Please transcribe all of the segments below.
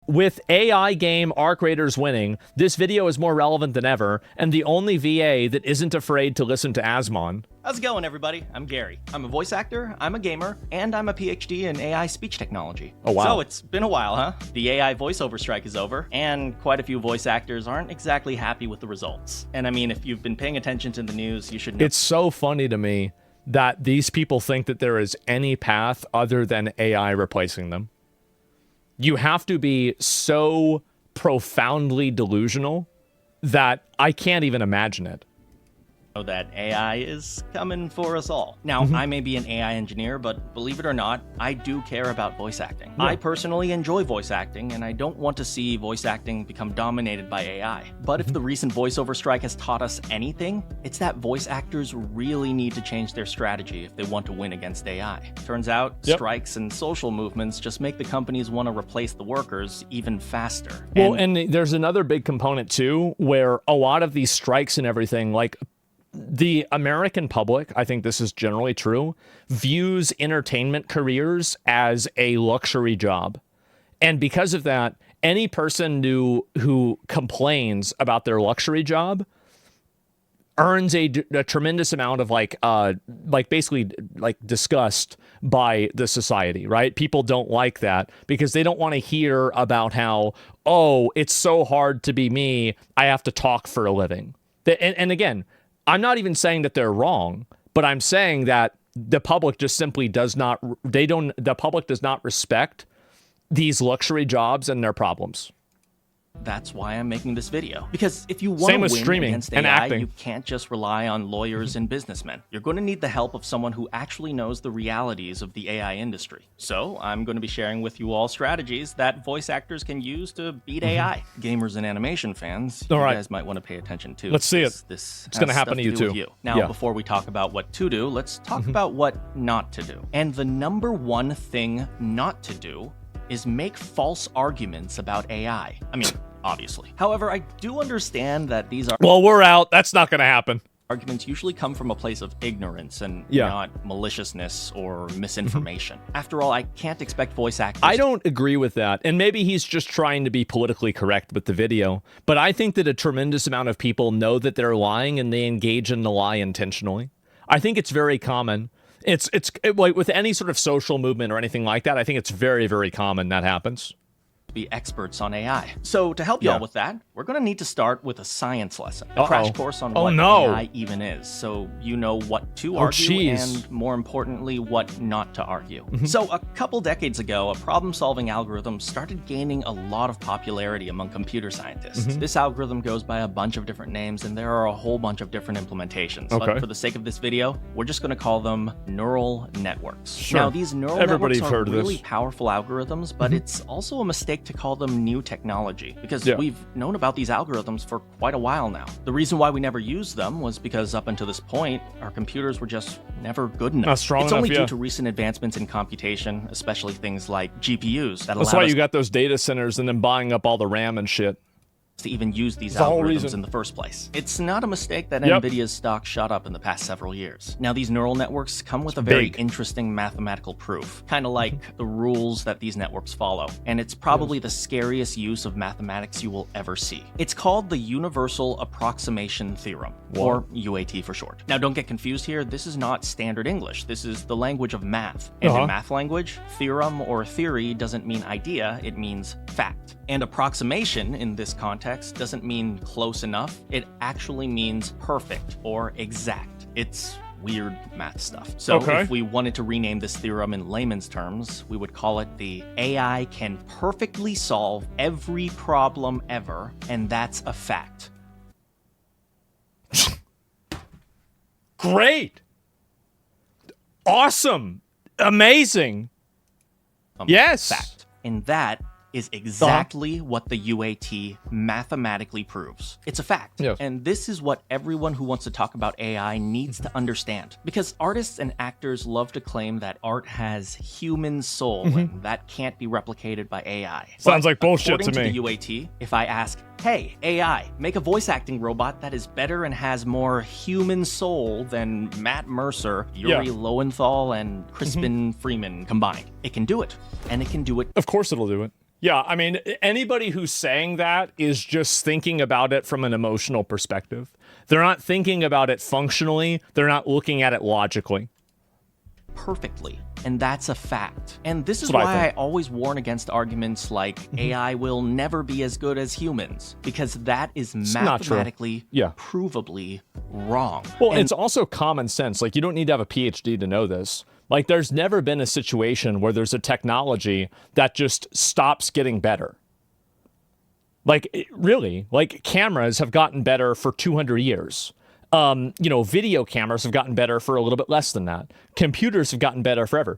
With AI game Arc Raiders winning, this video is more relevant than ever, and the only VA that isn't afraid to listen to Asmon. How's it going, everybody? I'm Gary. I'm a voice actor, I'm a gamer, and I'm a PhD in AI speech technology. Oh, wow. So it's been a while, huh? The AI voiceover strike is over, and quite a few voice actors aren't exactly happy with the results. And I mean, if you've been paying attention to the news, you should know. It's so funny to me that these people think that there is any path other than AI replacing them. You have to be so profoundly delusional that I can't even imagine it. That AI is coming for us all. Now, I may be an AI engineer, but believe it or not, I do care about voice acting. Yeah. I personally enjoy voice acting, and I don't want to see voice acting become dominated by AI. But if the recent voiceover strike has taught us anything, it's that voice actors really need to change their strategy if they want to win against AI. Turns out, strikes and social movements just make the companies want to replace the workers even faster. Well, and there's another big component too, where a lot of these strikes and everything, like, the American public, I think this is generally true, views entertainment careers as a luxury job. And because of that, any person who complains about their luxury job earns a tremendous amount of basically disgust by the society, right? People don't like that because they don't want to hear about how, oh, it's so hard to be me, I have to talk for a living. And again, I'm not even saying that they're wrong, but I'm saying that the public just simply the public does not respect these luxury jobs and their problems. That's why I'm making this video. Because if you want to win streaming against and AI, acting. you can't just rely on lawyers and businessmen. You're going to need the help of someone who actually knows the realities of the AI industry. So I'm going to be sharing with you all strategies that voice actors can use to beat AI. Gamers and animation fans, you guys might want to pay attention to. Let's see it. It's going to happen to you too. Now, before we talk about what to do, let's talk about what not to do. And the number one thing not to do is make false arguments about AI. I mean, obviously. However, I do understand that these are Well, we're out. That's not going to happen. arguments usually come from a place of ignorance and not maliciousness or misinformation. After all, I can't expect voice actors. I don't agree with that. And maybe he's just trying to be politically correct with the video. But I think that a tremendous amount of people know that they're lying and they engage in the lie intentionally. I think it's very common. It's like with any sort of social movement or anything like that, I think it's very, very common that happens. Be experts on AI. So to help y'all with that, we're going to need to start with a science lesson, a crash course on what AI even is, so you know what to argue and, more importantly, what not to argue. So a couple decades ago, a problem-solving algorithm started gaining a lot of popularity among computer scientists. This algorithm goes by a bunch of different names, and there are a whole bunch of different implementations. But for the sake of this video, we're just going to call them neural networks. Now, these neural networks are really powerful algorithms, but it's also a mistake to call them new technology because we've known about these algorithms for quite a while now. The reason why we never used them was because up until this point, our computers were just never good enough. Not strong it's enough, only due to recent advancements in computation, especially things like GPUs, that That's why you got those data centers and then buying up all the RAM and shit to even use these algorithms in the first place. It's not a mistake that NVIDIA's stock shot up in the past several years. Now, these neural networks come with a very interesting mathematical proof, kind of like the rules that these networks follow, and it's probably the scariest use of mathematics you will ever see. It's called the Universal Approximation Theorem, or UAT for short. Now, don't get confused here, this is not standard English. This is the language of math. And in math language, theorem or theory doesn't mean idea, it means fact. And approximation in this context doesn't mean close enough, it actually means perfect or exact. It's weird math stuff. So if we wanted to rename this theorem in layman's terms, we would call it the AI can perfectly solve every problem ever, and that's a fact. Great! Awesome! Amazing! Yes! Fact. And that is exactly what the UAT mathematically proves. It's a fact. And this is what everyone who wants to talk about AI needs to understand. Because artists and actors love to claim that art has human soul and that can't be replicated by AI. Sounds like bullshit to me. According to the UAT, if I ask, hey, AI, make a voice acting robot that is better and has more human soul than Matt Mercer, Yuri Lowenthal, and Crispin Freeman combined, it can do it. And it can do it. Of course it'll do it. Yeah, I mean, anybody who's saying that is just thinking about it from an emotional perspective. They're not thinking about it functionally. They're not looking at it logically. Perfectly. And that's a fact. And this is why I always warn against arguments like AI will never be as good as humans, because that is mathematically, provably wrong. Well, and it's also common sense. Like, you don't need to have a PhD to know this. Like, there's never been a situation where there's a technology that just stops getting better. Like, really, like, cameras have gotten better for 200 years. Video cameras have gotten better for a little bit less than that. Computers have gotten better forever.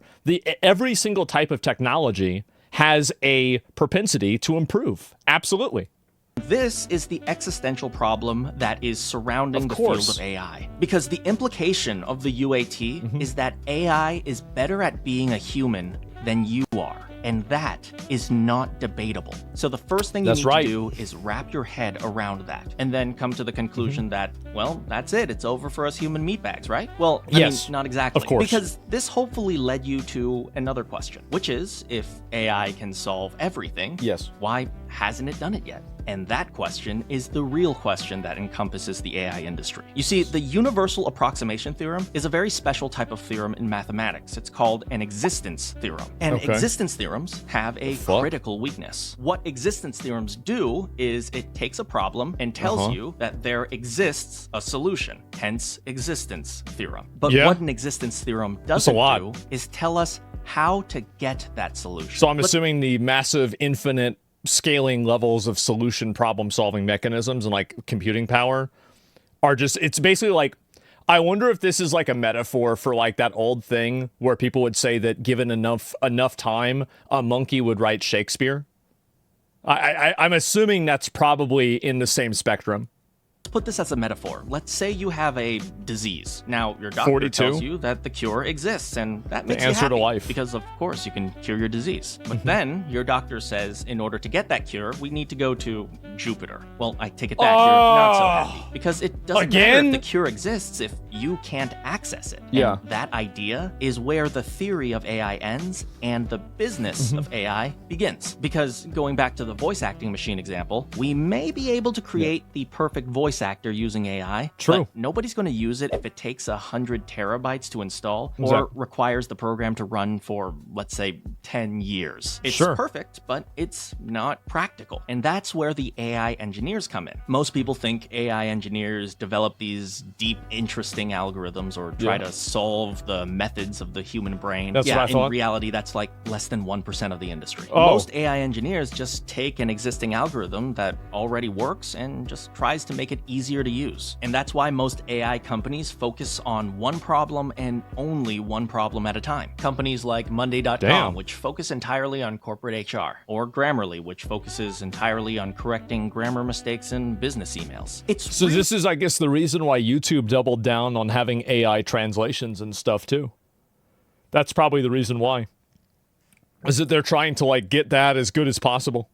Every single type of technology has a propensity to improve. Absolutely. This is the existential problem that is surrounding the field of AI. Because the implication of the UAT is that AI is better at being a human than you are. And that is not debatable. So the first thing you need to do is wrap your head around that, and then come to the conclusion that, well, that's it. It's over for us human meatbags, right? Well, I mean, not exactly. Of course. Because this hopefully led you to another question, which is, if AI can solve everything, why hasn't it done it yet? And that question is the real question that encompasses the AI industry. You see, the universal approximation theorem is a very special type of theorem in mathematics. It's called an existence theorem. And existence theorems have a critical weakness. What existence theorems do is it takes a problem and tells you that there exists a solution, hence existence theorem. But what an existence theorem doesn't do is tell us how to get that solution. So I'm assuming the massive infinite scaling levels of solution problem solving mechanisms and like computing power are just, it's basically like, I wonder if this is like a metaphor for like that old thing where people would say that given enough time, a monkey would write Shakespeare. I'm assuming that's probably in the same spectrum. Put this as a metaphor. Let's say you have a disease. Now, your doctor tells you that the cure exists, and that makes you happy to life. Because, of course, you can cure your disease. But then your doctor says, in order to get that cure, we need to go to Jupiter. Well, I take it back, you're not so happy. Because it doesn't matter if the cure exists if you can't access it. And that idea is where the theory of AI ends and the business of AI begins. Because going back to the voice acting machine example, we may be able to create the perfect voice actor using AI. True. But nobody's going to use it if it takes 100 terabytes to install or requires the program to run for, let's say, 10 years. It's perfect, but it's not practical. And that's where the AI engineers come in. Most people think AI engineers develop these deep, interesting algorithms or try to solve the methods of the human brain. That's what I thought. In reality, that's like less than 1% of the industry. Most AI engineers just take an existing algorithm that already works and just tries to make it easier to use. And that's why most AI companies focus on one problem and only one problem at a time. Companies like Monday.com, which focus entirely on corporate HR, or Grammarly, which focuses entirely on correcting grammar mistakes in business emails. So this is, I guess, the reason why YouTube doubled down on having AI translations and stuff too. That's probably the reason why. Is that they're trying to like get that as good as possible.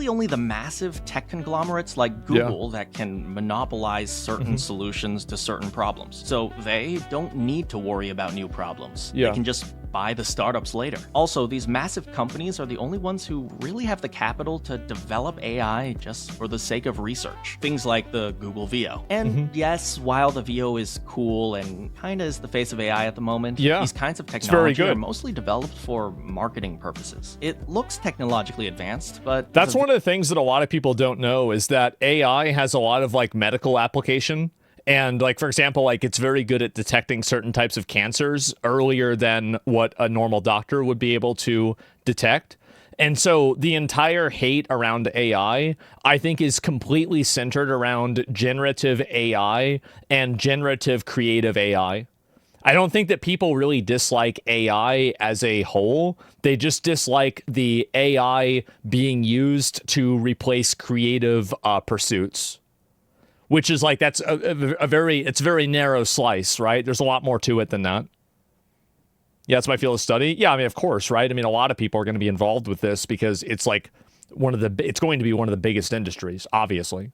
Only the massive tech conglomerates like Google that can monopolize certain solutions to certain problems. So they don't need to worry about new problems. They can just buy the startups later. Also, these massive companies are the only ones who really have the capital to develop AI just for the sake of research. Things like the Google VO. And yes, while the VO is cool and kind of is the face of AI at the moment, these kinds of technology are mostly developed for marketing purposes. It looks technologically advanced, but that's one of the things that a lot of people don't know is that AI has a lot of like medical application. And like, for example, like it's very good at detecting certain types of cancers earlier than what a normal doctor would be able to detect. And so the entire hate around AI, I think, is completely centered around generative AI and generative creative AI. I don't think that people really dislike AI as a whole. They just dislike the AI being used to replace creative pursuits. Which is like, that's a very narrow slice, right? There's a lot more to it than that. Yeah, that's my field of study. Yeah, I mean, of course, right? I mean, a lot of people are going to be involved with this because it's like it's going to be one of the biggest industries, obviously.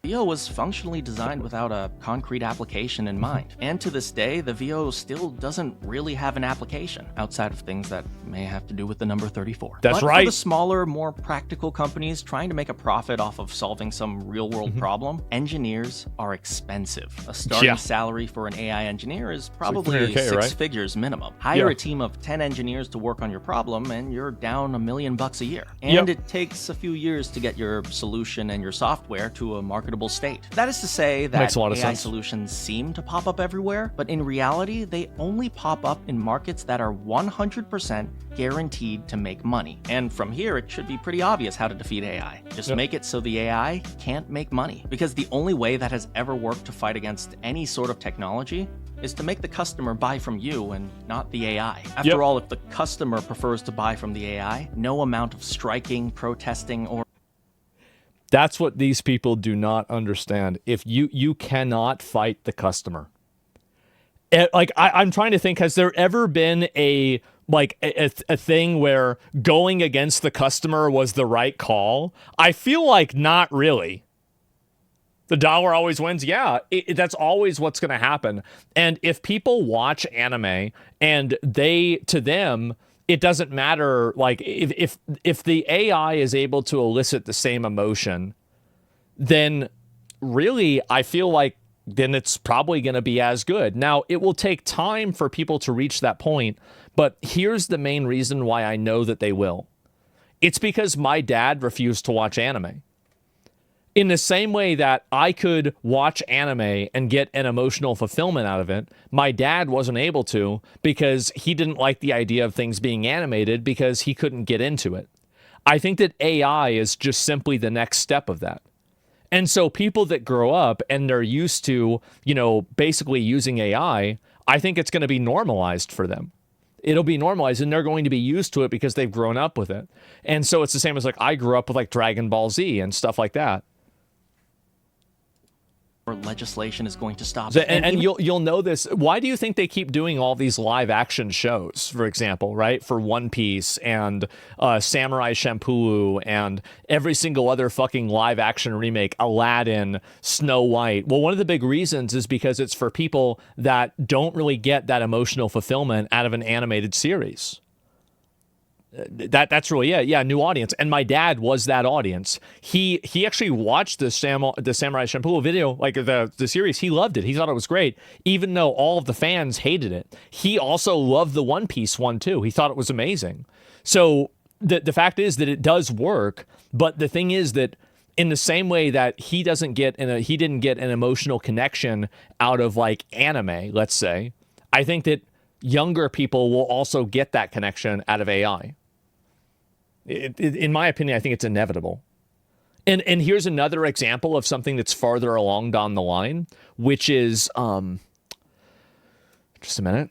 VO was functionally designed without a concrete application in mind. And to this day, the VO still doesn't really have an application outside of things that may have to do with the number 34. That's but right. For the smaller, more practical companies trying to make a profit off of solving some real-world problem, engineers are expensive. A starting salary for an AI engineer is probably like six figures minimum. Hire a team of 10 engineers to work on your problem, and you're down $1 million a year. And it takes a few years to get your solution and your software to a marketable state. That is to say that AI solutions seem to pop up everywhere, but in reality, they only pop up in markets that are 100% guaranteed to make money. And from here, it should be pretty obvious how to defeat AI. Just make it so the AI can't make money. Because the only way that has ever worked to fight against any sort of technology is to make the customer buy from you and not the AI. After all, if the customer prefers to buy from the AI, no amount of striking, protesting, or that's what these people do not understand. If you cannot fight the customer. Like I'm trying to think, has there ever been a thing where going against the customer was the right call? I feel like not really. The dollar always wins. Yeah, that's always what's going to happen. And if people watch anime and to them, it doesn't matter, like, if the AI is able to elicit the same emotion, then really, I feel like then it's probably going to be as good. Now, it will take time for people to reach that point, but here's the main reason why I know that they will. It's because my dad refused to watch anime. In the same way that I could watch anime and get an emotional fulfillment out of it, my dad wasn't able to because he didn't like the idea of things being animated because he couldn't get into it. I think that AI is just simply the next step of that. And so people that grow up and they're used to, basically using AI, I think it's going to be normalized for them. It'll be normalized and they're going to be used to it because they've grown up with it. And so it's the same as like I grew up with like Dragon Ball Z and stuff like that. Legislation is going to stop. And you'll know this. Why do you think they keep doing all these live action shows, for example, right? For One Piece and Samurai Champloo and every single other fucking live action remake, Aladdin, Snow White. Well, one of the big reasons is because it's for people that don't really get that emotional fulfillment out of an animated series. That's really it. Yeah, new audience. And my dad was that audience. He actually watched the Samurai Champloo video, like the series. He loved it. He thought it was great, even though all of the fans hated it. He also loved the One Piece one too. He thought it was amazing. So the fact is that it does work. But the thing is that in the same way that he didn't get an emotional connection out of like anime, let's say, I think that younger people will also get that connection out of AI. In my opinion, I think it's inevitable. And here's another example of something that's farther along down the line, which is just a minute.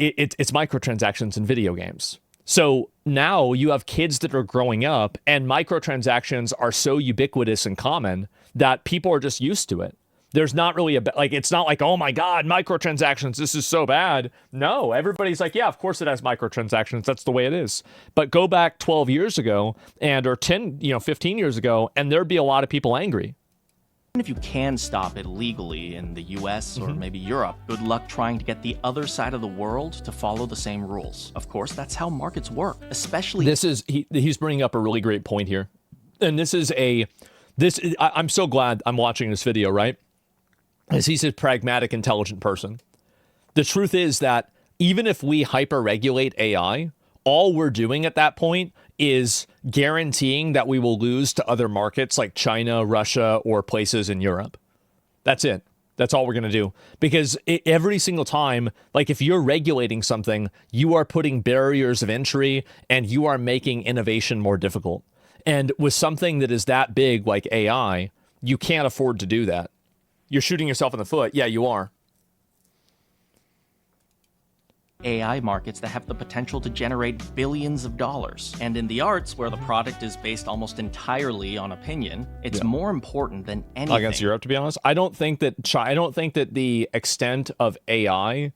It's microtransactions in video games. So now you have kids that are growing up, and microtransactions are so ubiquitous and common that people are just used to it. There's not really it's not like, oh my God, microtransactions, this is so bad. No, everybody's like, yeah, of course it has microtransactions. That's the way it is. But go back 12 years ago or 10, 15 years ago, and there'd be a lot of people angry. Even if you can stop it legally in the US or maybe Europe, good luck trying to get the other side of the world to follow the same rules. Of course, that's how markets work, especially. He's bringing up a really great point here. And I'm so glad I'm watching this video, right? As he's a pragmatic, intelligent person. The truth is that even if we hyper-regulate AI, all we're doing at that point is guaranteeing that we will lose to other markets like China, Russia, or places in Europe. That's it. That's all we're going to do. Because every single time, like if you're regulating something, you are putting barriers of entry and you are making innovation more difficult. And with something that is that big like AI, you can't afford to do that. You're shooting yourself in the foot. Yeah, you are. AI markets that have the potential to generate billions of dollars. And in the arts, where the product is based almost entirely on opinion, it's more important than anything. Against Europe, to be honest. I don't think that the extent of AI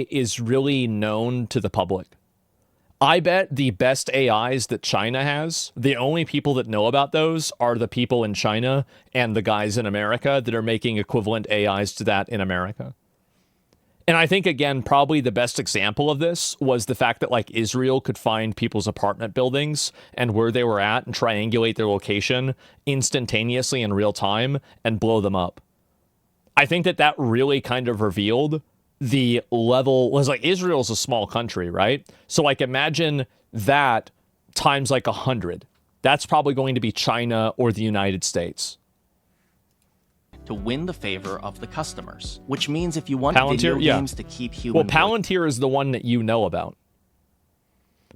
is really known to the public. I bet the best AIs that China has, the only people that know about those are the people in China and the guys in America that are making equivalent AIs to that in America. And I think, again, probably the best example of this was the fact that, like, Israel could find people's apartment buildings and where they were at and triangulate their location instantaneously in real time and blow them up. I think that really kind of revealed the level. Was like, Israel's a small country, right? So, like, imagine that times like 100. That's probably going to be China or the United States. To win the favor of the customers, which means if you want Palantir, video games to keep human... Well, Palantir is the one that you know about.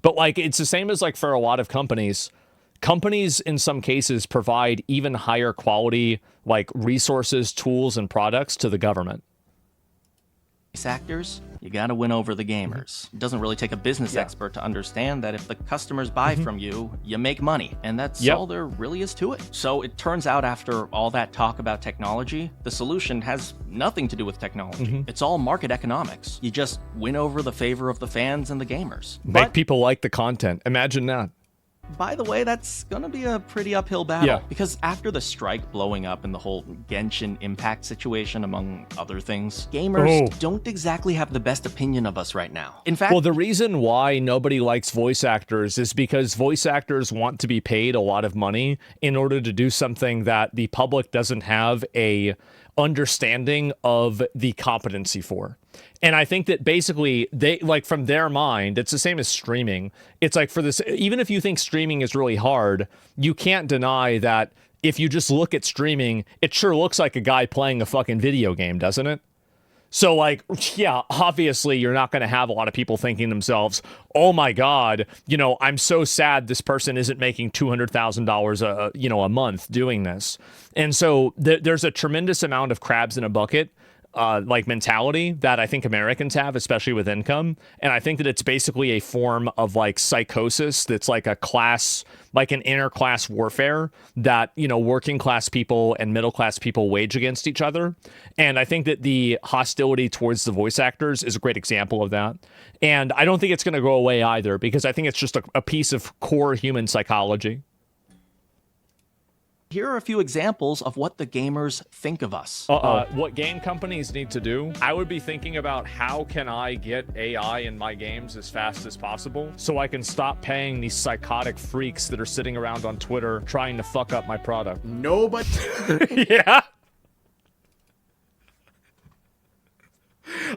But, like, it's the same as, like, for a lot of companies. Companies, in some cases, provide even higher quality, like, resources, tools, and products to the government. Actors, you gotta win over the gamers. It doesn't really take a business expert to understand that if the customers buy from you, you make money. And that's all there really is to it. So it turns out, after all that talk about technology, the solution has nothing to do with technology. It's all market economics. You just win over the favor of the fans and the gamers. Make people like the content. Imagine that. By the way, that's gonna be a pretty uphill battle, because after the strike blowing up and the whole Genshin Impact situation, among other things, gamers don't exactly have the best opinion of us right now. In fact, well, the reason why nobody likes voice actors is because voice actors want to be paid a lot of money in order to do something that the public doesn't have a understanding of the competency for. And I think that basically they, like, from their mind, it's the same as streaming. It's like, for this, even if you think streaming is really hard, you can't deny that if you just look at streaming, it sure looks like a guy playing a fucking video game, doesn't it? So, like, yeah, obviously you're not going to have a lot of people thinking to themselves, oh my God, you know, I'm so sad this person isn't making $200,000 a month doing this. And so there's a tremendous amount of crabs in a bucket like mentality that I think Americans have, especially with income. And I think that it's basically a form of, like, psychosis that's like a class, like an interclass warfare that, you know, working class people and middle class people wage against each other. And I think that the hostility towards the voice actors is a great example of that. And I don't think it's going to go away either, because I think it's just a piece of core human psychology. Here are a few examples of what the gamers think of us. What game companies need to do, I would be thinking about, how can I get AI in my games as fast as possible so I can stop paying these psychotic freaks that are sitting around on Twitter trying to fuck up my product. Nobody... Yeah.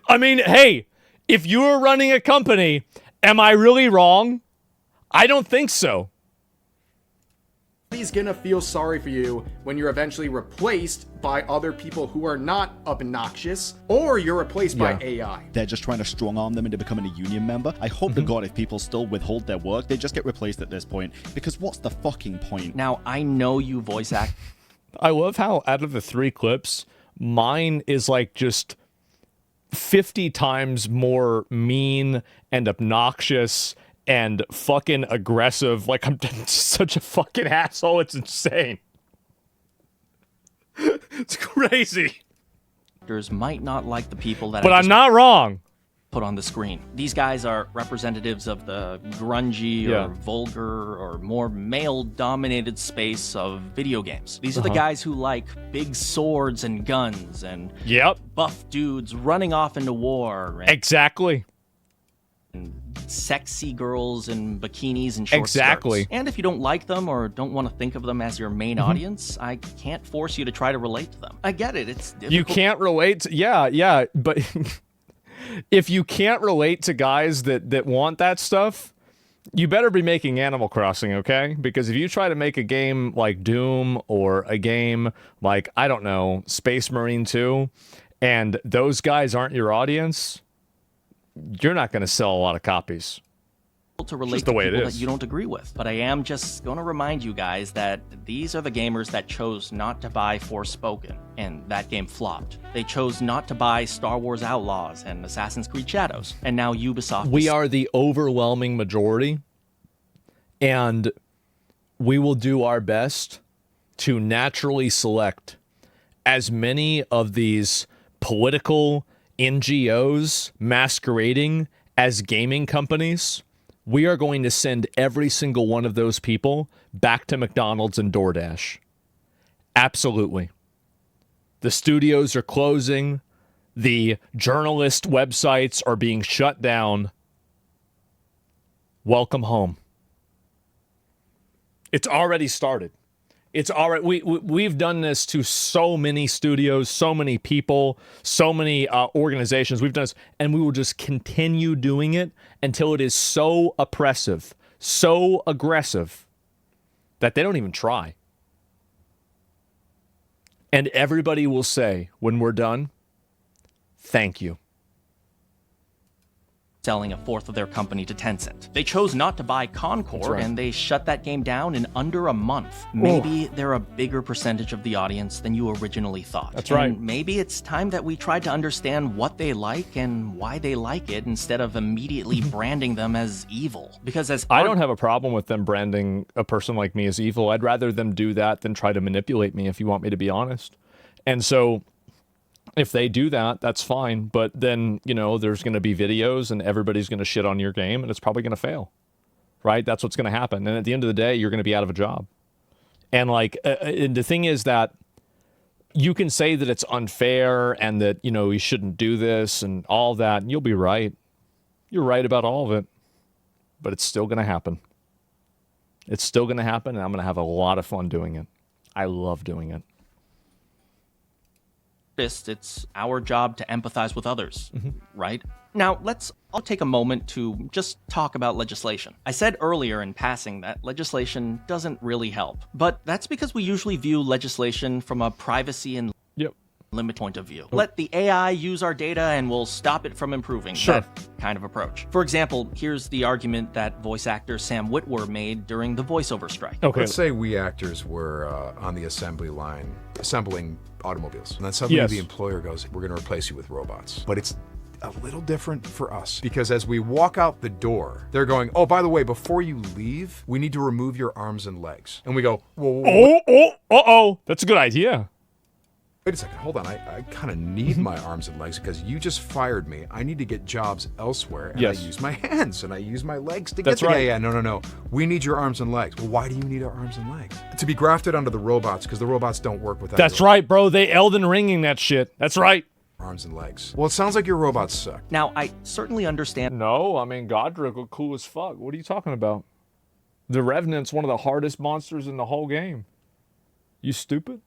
I mean, hey, if you were running a company, am I really wrong? I don't think so. He's gonna feel sorry for you when you're eventually replaced by other people who are not obnoxious, or you're replaced by AI. They're just trying to strong arm them into becoming a union member. I hope to God if people still withhold their work, they just get replaced at this point, because what's the fucking point? Now, I know you voice act. I love how out of the 3 clips, mine is like just 50 times more mean and obnoxious and fucking aggressive. Like, I'm such a fucking asshole. It's insane. It's crazy. Might not like the people that I'm not wrong. Put on the screen. These guys are representatives of the grungy or vulgar or more male-dominated space of video games. These are the guys who like big swords and guns and buff dudes running off into war. And exactly. And sexy girls in bikinis and short skirts. And if you don't like them or don't want to think of them as your main audience, I can't force you to try to relate to them. I get it. It's difficult. You can't relate to, yeah, but if you can't relate to guys that want that stuff, you better be making Animal Crossing, okay? Because if you try to make a game like Doom or a game like, I don't know, Space Marine 2, and those guys aren't your audience, you're not going to sell a lot of copies. To relate to people that you don't agree with. But I am just going to remind you guys that these are the gamers that chose not to buy Forspoken, and that game flopped. They chose not to buy Star Wars Outlaws and Assassin's Creed Shadows, and now Ubisoft. We are the overwhelming majority, and we will do our best to naturally select as many of these political NGOs masquerading as gaming companies we are going to send every single one of those people back to McDonald's and DoorDash. Absolutely. The studios are closing. The journalist websites are being shut down. Welcome home. It's already started. It's already we've done this to so many studios, so many people, so many organizations. We've done this, and we will just continue doing it until it is so oppressive, so aggressive that they don't even try. And everybody will say when we're done, thank you. Selling a fourth of their company to Tencent. They chose not to buy Concord, right. and they shut that game down in under a month. Maybe they're a bigger percentage of the audience than you originally thought. That's right. And maybe it's time that we tried to understand what they like and why they like it instead of immediately branding them as evil. Because as I don't have a problem with them branding a person like me as evil. I'd rather them do that than try to manipulate me, if you want me to be honest. And so if they do that, that's fine. But then, you know, there's going to be videos and everybody's going to shit on your game and it's probably going to fail, right? That's what's going to happen. And at the end of the day, you're going to be out of a job. And like, and the thing is that you can say that it's unfair and that, you know, you shouldn't do this and all that, and you'll be right. You're right about all of it, but it's still going to happen. It's still going to happen, and I'm going to have a lot of fun doing it. I love doing it. It's our job to empathize with others, right? Now, I'll take a moment to just talk about legislation. I said earlier in passing that legislation doesn't really help, but that's because we usually view legislation from a privacy and limit point of view. Let the AI use our data and we'll stop it from improving. Sure. That kind of approach. For example, here's the argument that voice actor Sam Witwer made during the voiceover strike. Okay. Let's say we actors were on the assembly line assembling automobiles. And then suddenly the employer goes, we're going to replace you with robots. But it's a little different for us because as we walk out the door, they're going, oh, by the way, before you leave, we need to remove your arms and legs. And we go, whoa, that's a good idea. Wait a second, hold on. I kind of need my arms and legs because you just fired me. I need to get jobs elsewhere, and I use my hands and I use my legs to get the right. Yeah, no. We need your arms and legs. Well, why do you need our arms and legs? To be grafted onto the robots because the robots don't work without. That's right, bro. They Elden Ringing that shit. That's right. Arms and legs. Well, it sounds like your robots suck. Now, I certainly understand. No, I mean, Godric was cool as fuck. What are you talking about? The Revenant's one of the hardest monsters in the whole game. You stupid?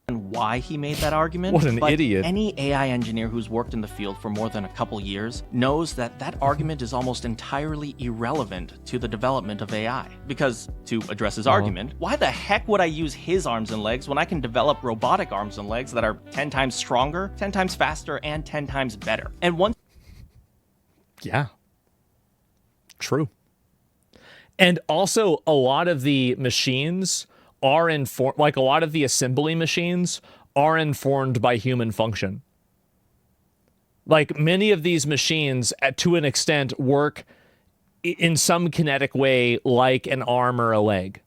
Why he made that argument. What an idiot. Any AI engineer who's worked in the field for more than a couple years knows that that argument is almost entirely irrelevant to the development of AI. Because, to address his argument, why the heck would I use his arms and legs when I can develop robotic arms and legs that are 10 times stronger, 10 times faster, and 10 times better? And once... Yeah. True. And also, a lot of the machines are informed, like a lot of the assembly machines are informed by human function. Like many of these machines, to an extent, work in some kinetic way like an arm or a leg.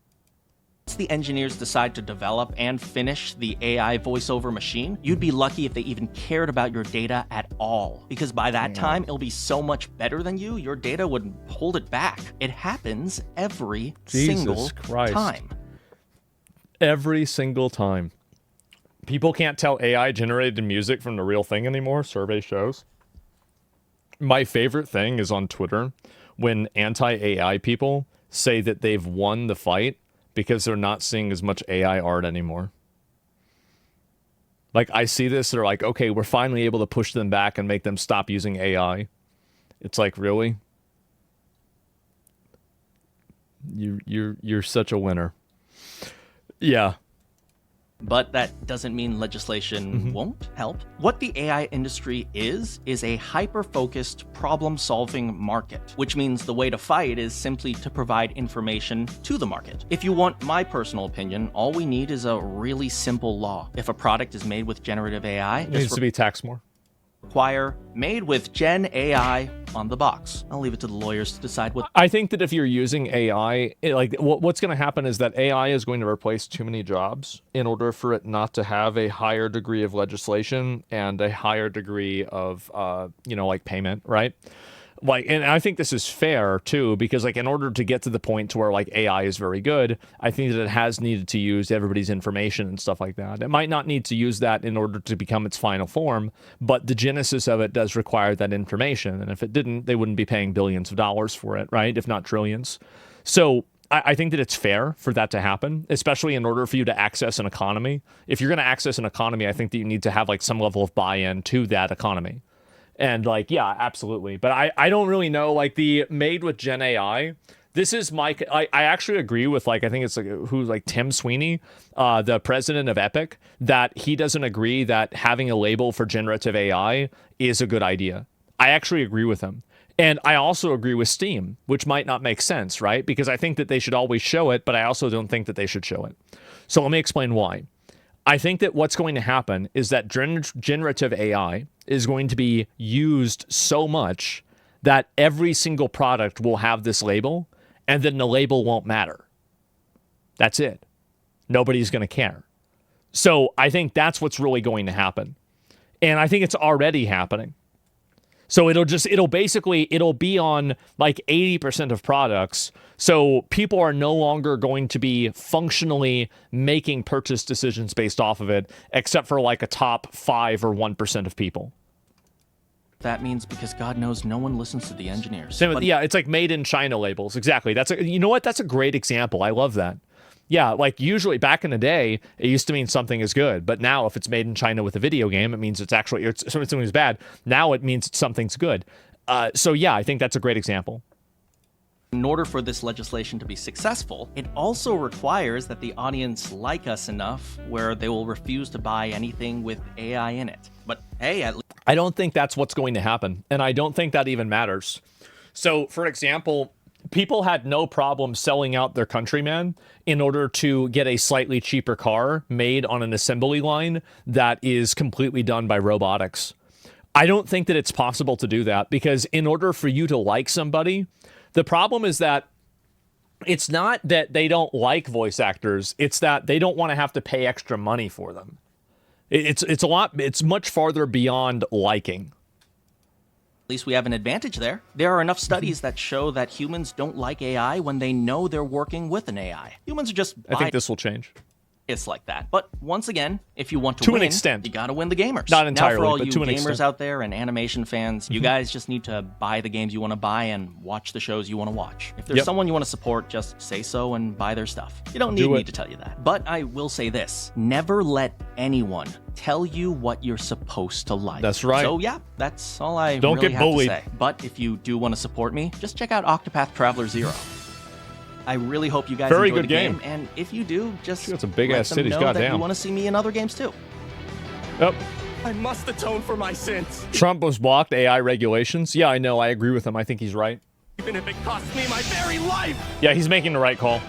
Once the engineers decide to develop and finish the AI voiceover machine, you'd be lucky if they even cared about your data at all. Because by that time, it'll be so much better than you, your data would hold it back. It happens every single time. Every single time. People can't tell AI generated music from the real thing anymore, survey shows. My favorite thing is on Twitter when anti-AI people say that they've won the fight because they're not seeing as much AI art anymore. Like, I see this, they're like, okay, we're finally able to push them back and make them stop using AI. It's like, really? You're such a winner. Yeah. But that doesn't mean legislation won't help. What the AI industry is a hyper-focused problem-solving market, which means the way to fight is simply to provide information to the market. If you want my personal opinion, all we need is a really simple law. If a product is made with generative AI, it needs to be taxed more. Require made with Gen AI on the box. I'll leave it to the lawyers to decide what. I think that if you're using AI, what's going to happen is that AI is going to replace too many jobs in order for it not to have a higher degree of legislation and a higher degree of, like payment, right? like, and I think this is fair too, because like in order to get to the point to where like AI is very good, I think that it has needed to use everybody's information and stuff like that. It might not need to use that in order to become its final form, but the genesis of it does require that information. And if it didn't, they wouldn't be paying billions of dollars for it, right? If not trillions. So I think that it's fair for that to happen, especially in order for you to access an economy. If you're going to access an economy, I think that you need to have like some level of buy-in to that economy. And like, yeah, absolutely. But I don't really know, like the made with Gen AI, this is my, I actually agree with like, I think it's like, who's like Tim Sweeney, the president of Epic, that he doesn't agree that having a label for generative AI is a good idea. I actually agree with him. And I also agree with Steam, which might not make sense, right? Because I think that they should always show it, but I also don't think that they should show it. So let me explain why. I think that what's going to happen is that generative AI is going to be used so much that every single product will have this label, and then the label won't matter. That's it. Nobody's going to care. So I think that's what's really going to happen. And I think it's already happening. So it'll be on like 80% of products. So people are no longer going to be functionally making purchase decisions based off of it, except for like a top 5 or 1% of people. That means because God knows no one listens to the engineers. Yeah, it's like made in China labels. Exactly. You know what? That's a great example. I love that. Yeah, like usually back in the day, it used to mean something is good. But now if it's made in China with a video game, it means it's something's bad. Now it means something's good. So yeah, I think that's a great example. In order for this legislation to be successful, it also requires that the audience like us enough where they will refuse to buy anything with AI in it. But hey, at least I don't think that's what's going to happen. And I don't think that even matters. So for example, people had no problem selling out their countrymen in order to get a slightly cheaper car made on an assembly line that is completely done by robotics. I don't think that it's possible to do that, because in order for you to like somebody, the problem is that it's not that they don't like voice actors, it's that they don't want to have to pay extra money for them. It's much farther beyond liking. At least we have an advantage there. There are enough studies that show that humans don't like AI when they know they're working with an AI. Humans are just I think this will change. It's like that. But once again, if you want to win, an extent, you got to win the gamers. Not entirely, now for all but you to an gamers extent out there and animation fans, you guys just need to buy the games you want to buy and watch the shows you want to watch. If there's someone you want to support, just say so and buy their stuff. You don't need me to tell you that. But I will say this. Never let anyone tell you what you're supposed to like. That's right. So yeah, that's all I don't really get have bullied. to say. But if you do want to support me, just check out Octopath Traveler 0. I really hope you guys enjoy the game. And if you do, just got some big let ass them titties, know goddamn. that you want to see me in other games too. Yep. I must atone for my sins. Trump was blocked AI regulations. Yeah, I know. I agree with him. I think he's right. Even if it costs me my very life. Yeah, he's making the right call.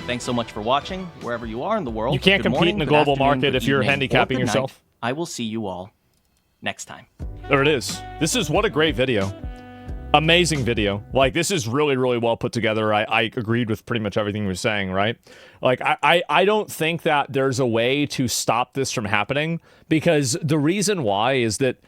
Thanks so much for watching, wherever you are in the world. You can't Good compete morning, in the good global afternoon, market good if you're evening, handicapping or good yourself. night. I will see you all next time. There it is. This is what a great video. Amazing video. Like, this is really, really well put together. I agreed with pretty much everything he was saying, right? Like, I don't think that there's a way to stop this from happening, because the reason why is that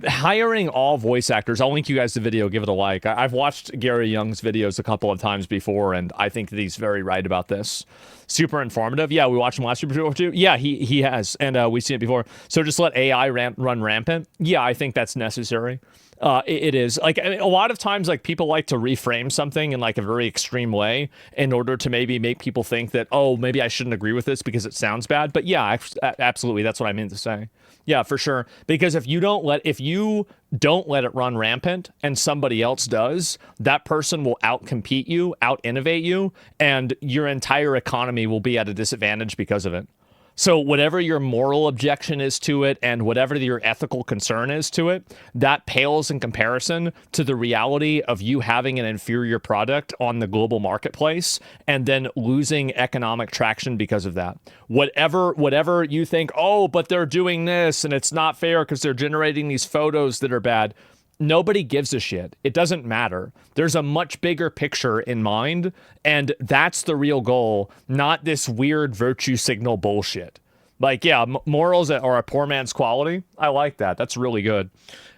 hiring all voice actors, I'll link you guys the video, give it a like. I've watched Gary Young's videos a couple of times before, and I think that he's very right about this. Super informative. Yeah, we watched him last year before too. Yeah, he has, and we've seen it before. So just let AI run rampant. Yeah, I think that's necessary. It is. Like, I mean, a lot of times, like, people like to reframe something in like a very extreme way in order to maybe make people think that, oh, maybe I shouldn't agree with this because it sounds bad. But yeah, absolutely, that's what I meant to say. Yeah, for sure. Because if you don't let it run rampant and somebody else does, that person will outcompete you, out-innovate you, and your entire economy will be at a disadvantage because of it. So whatever your moral objection is to it and whatever your ethical concern is to it, that pales in comparison to the reality of you having an inferior product on the global marketplace and then losing economic traction because of that. Whatever you think, oh, but they're doing this and it's not fair because they're generating these photos that are bad. Nobody gives a shit. It doesn't matter. There's a much bigger picture in mind, and that's the real goal, not this weird virtue signal bullshit. Like, yeah, morals are a poor man's quality. I like that. That's really good.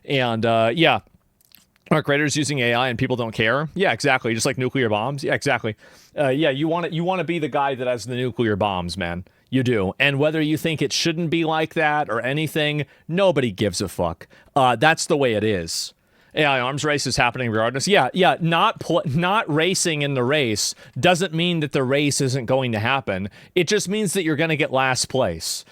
And, yeah. Are creators using AI and people don't care? Yeah, exactly. Just like nuclear bombs. Yeah, exactly. Yeah, you want to be the guy that has the nuclear bombs, man. You do. And whether you think it shouldn't be like that or anything, nobody gives a fuck. That's the way it is. AI arms race is happening regardless. Yeah. Not racing in the race doesn't mean that the race isn't going to happen. It just means that you're going to get last place.